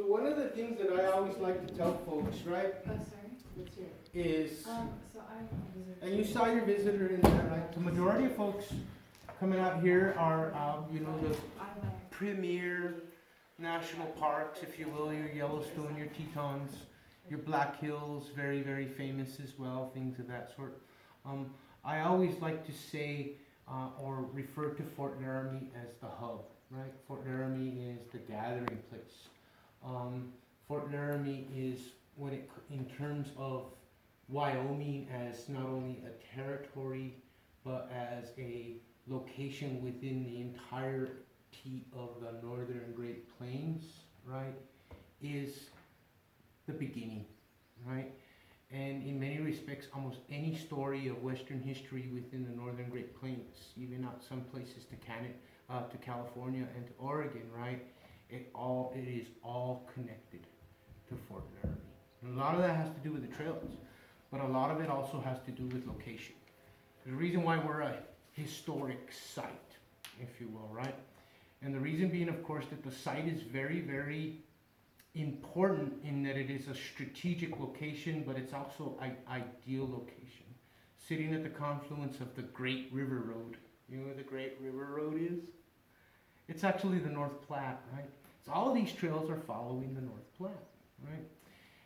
So one of the things that I always like to tell folks, right, Oh, sorry. What's your? is, So I'm a visitor. and you saw your visitor in there, right? The majority of folks coming out here are, you know, the I like. premier national parks, if you will, your Yellowstone, your Tetons, your Black Hills, very, very famous as well, things of that sort. I always like to say, or refer to Fort Laramie as the hub, right? Fort Laramie is the gathering place. Fort Laramie is, in terms of Wyoming, as not only a territory, but as a location within the entirety of the northern Great Plains, right, is the beginning, right? And in many respects, almost any story of Western history within the northern Great Plains, even out some places to Canada, to California and to Oregon, right? It is all connected to Fort Laramie. And a lot of that has to do with the trails, but a lot of it also has to do with location. The reason why we're a historic site, if you will, right? And the reason being, of course, that the site is very, very important in that it is a strategic location, but it's also an ideal location. Sitting at the confluence of the Great River Road. You know where the Great River Road is? It's actually the North Platte, right? So all of these trails are following the North Platte, right?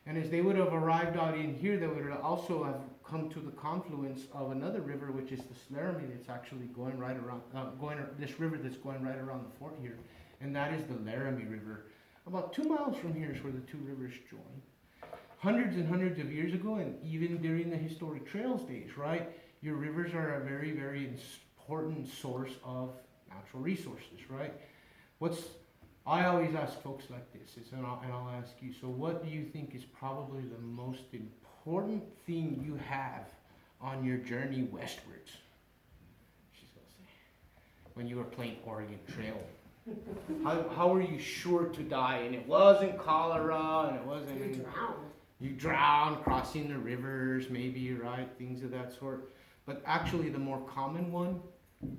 And as they would have arrived out in here, they would also have come to the confluence of another river, which is the Laramie, that's actually going right around, this river that's going right around the fort here, and that is the Laramie River. About 2 miles from here is where the two rivers join. Hundreds and hundreds of years ago, and even during the historic trails days, right, your rivers are a very, very important source of natural resources, right? I always ask folks like this, and I'll ask you, so what do you think is probably the most important thing you have on your journey westwards? She's gonna say, when you were playing Oregon Trail. How were you sure to die? And it wasn't cholera, and it wasn't... You drowned. You drowned, crossing the rivers, maybe, right? Things of that sort. But actually the more common one,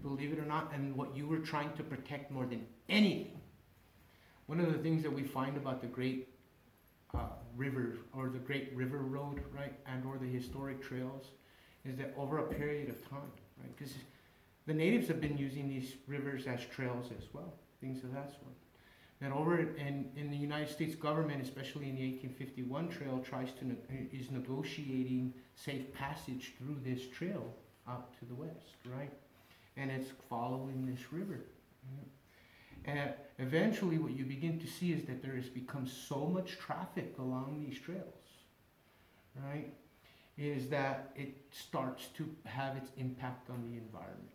believe it or not, and what you were trying to protect more than anything, one of the things that we find about the Great River, or the Great River Road, right, and or the historic trails, is that over a period of time, right, because the natives have been using these rivers as trails as well, things of that sort. And over in the United States government, especially in the 1851 trail, is negotiating safe passage through this trail out to the west, right? And it's following this river. Right? And eventually what you begin to see is that there has become so much traffic along these trails, right, is that it starts to have its impact on the environment.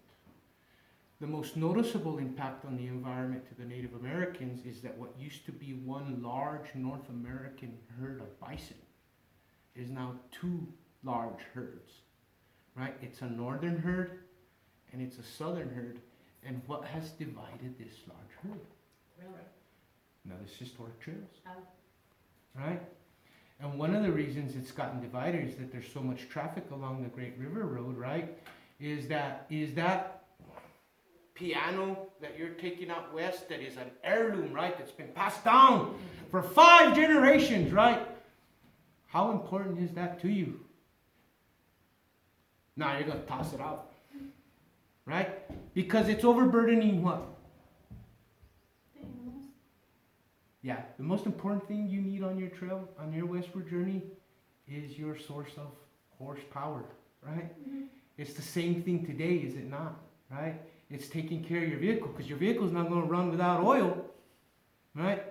The most noticeable impact on the environment to the Native Americans is that what used to be one large North American herd of bison is now 2 large herds, right? It's a northern herd and it's a southern herd. And what has divided this large herd? Railroad. Now, this historic trails, Oh. right? And one of the reasons it's gotten divided is that there's so much traffic along the Great River Road, right? Is that piano that you're taking out west that is an heirloom, right? That's been passed down for 5 generations, right? How important is that to you? Now you're going to toss it out. Right? Because it's overburdening what? Yeah, the most important thing you need on your trail, on your westward journey, is your source of horsepower, right? Mm-hmm. It's the same thing today, is it not? Right? It's taking care of your vehicle, because your vehicle's not going to run without oil, right?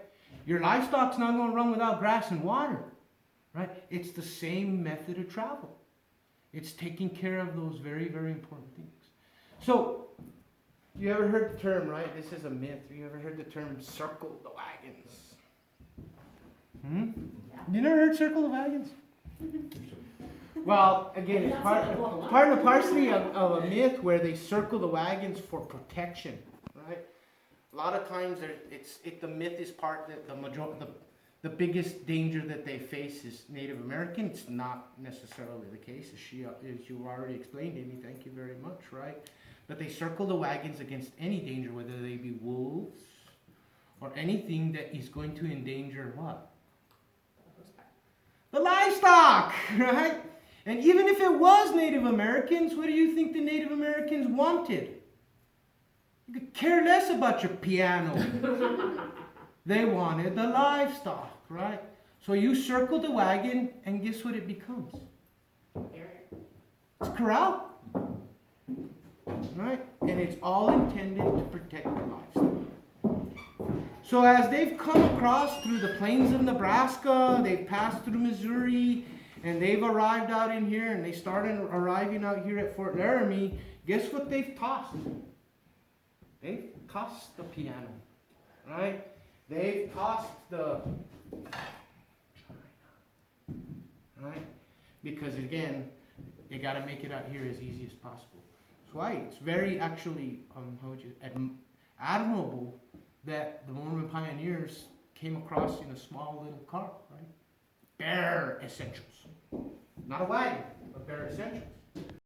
Your livestock's not going to run without grass and water, right? It's the same method of travel. It's taking care of those very, very important things. So, you ever heard the term, right? This is a myth. You ever heard the term circle the wagons? You never heard circle the wagons? Well, again, it's part and parcel of a myth where they circle the wagons for protection, right? A lot of times, the myth is part that the biggest danger that they face is Native American. It's not necessarily the case, as you already explained, Amy. Thank you very much, right? But they circle the wagons against any danger, whether they be wolves or anything that is going to endanger what? The livestock, right? And even if it was Native Americans, what do you think the Native Americans wanted? You could care less about your piano. They wanted the livestock, right? So you circle the wagon, and guess what it becomes? It's a corral. Right? And it's all intended to protect the livestock. So as they've come across through the plains of Nebraska, they've passed through Missouri, and they've arrived out in here, and they started arriving out here at Fort Laramie, guess what they've tossed? They've tossed the piano. Right? They've tossed the... Right? Because again, they got to make it out here as easy as possible. That's why it's very actually admirable that the Mormon pioneers came across in a small little car, right? Bare essentials. Not a wagon, but bare essentials.